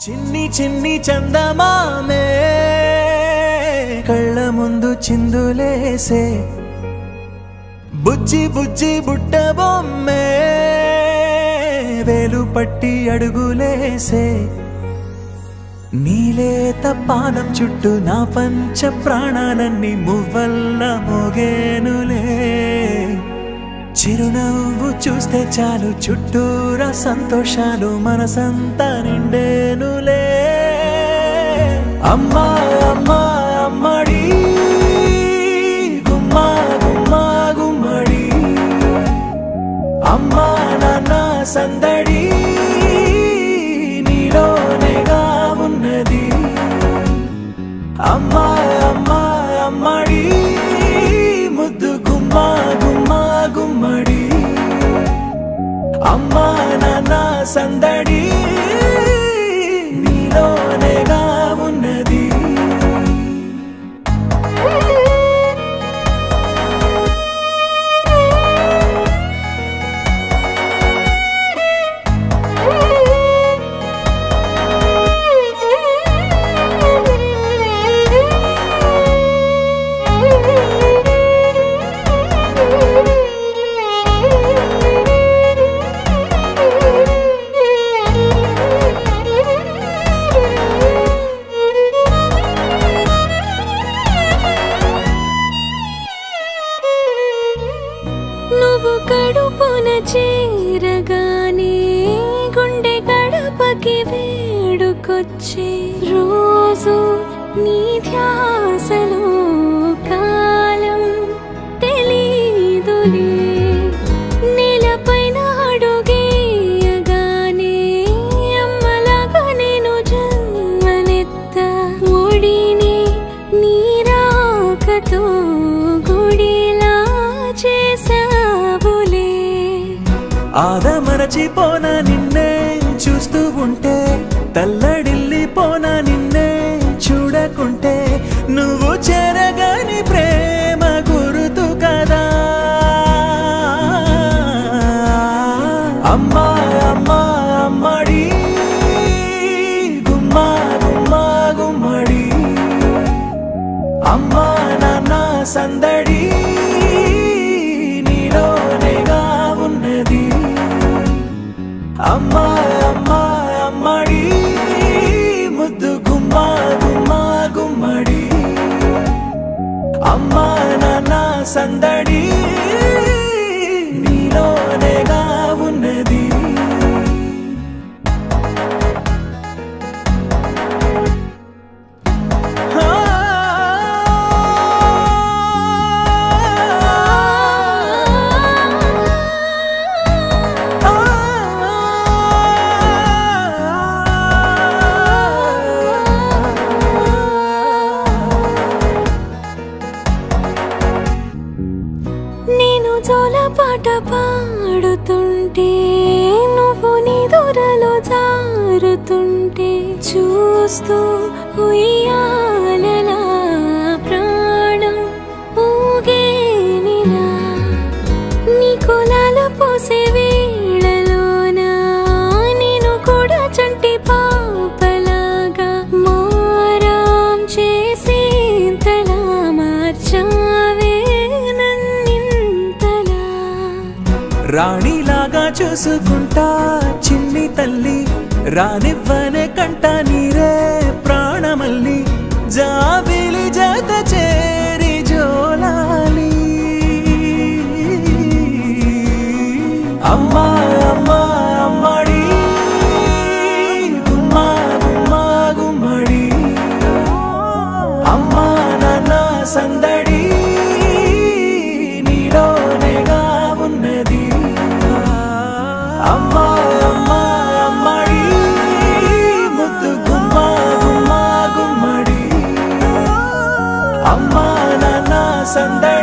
చిన్ని చిన్ని చందమామే కళ్ళ ముందు చిందులేసే బుజ్జి బుజ్జి బుట్ట బొమ్మే వేలు పట్టి అడుగులేసే నీలేత పానం చుట్టూ నా పంచ ప్రాణాలన్నీ మువ్వల్ల మోగేనులే చిరునవ్వు చూస్తే చాలు చుట్టూరా సంతోషాలు మనసంతా నిండేనులే అమ్మా అమ్మా అమ్మడి గుమ్మా గుమ్మా గుమ్మడి అమ్మా నాన్న సందడి నీలోనేగా ఉన్నది అమ్మా అమ్మా అమ్మడి ముద్దు గుమ్మా గుమ్మా గుమ్మడి అమ్మా నాన్న సందడి నీలోనేగా ఉన్నది కడుపున చేరగానే గుండె గడపకి వేడుకొచ్చే రోజు నీ ధ్యాసలో కాలం తెలీదులే నేలపైన అడుగేయగానే అమ్మలాగా నేను జన్మనెత్త ఒడిని నీ రాకతో గుడిలా చేసా ఆదమరచిపోనా నిన్నే చూస్తూ ఉంటే తల్లడిల్లిపోనా నిన్నే చూడకుంటే నువ్వు చెరగని ప్రేమ గుర్తు కదా అమ్మా అమ్మా అమ్మడి గుమ్మా గుమ్మా గుమ్మడి అమ్మా నాన్న సందడి నీలోనేగా ఉన్నది అమ్మా అమ్మా అమ్మడి ముద్దు గుమ్మా గుమ్మా గుమ్మడి అమ్మా నాన్న సందడి నీలోనేగా ఉన్నది నేను జోలపాట పాడుతుంటే నువ్వు నీ దూరలో జారుతుంటే చూస్తూ ఉయ్యాలలా ప్రాణం ఊగేనిలా నీ కులాల పోసే వేళలోన నేను కూడా చంటి పాపలాగా మారాం చేసేంతలా మార్చావే రాణిలాగా చూసుకుంటా చిన్ని తల్లి రానివ్వనే కంట నీరే ప్రాణమల్లి జాబిలి జత చేరి జోలాలి అమ్మా అమ్మా అమ్మడి గుమ్మా గుమ్మా గుమ్మడి అమ్మా నాన్న సందడి నీలోనేగా ఉన్నది అమ్మా అమ్మా అమ్మడి ముద్దు గుమ్మా గుమ్మా గుమ్మడి అమ్మా నాన్న సందడి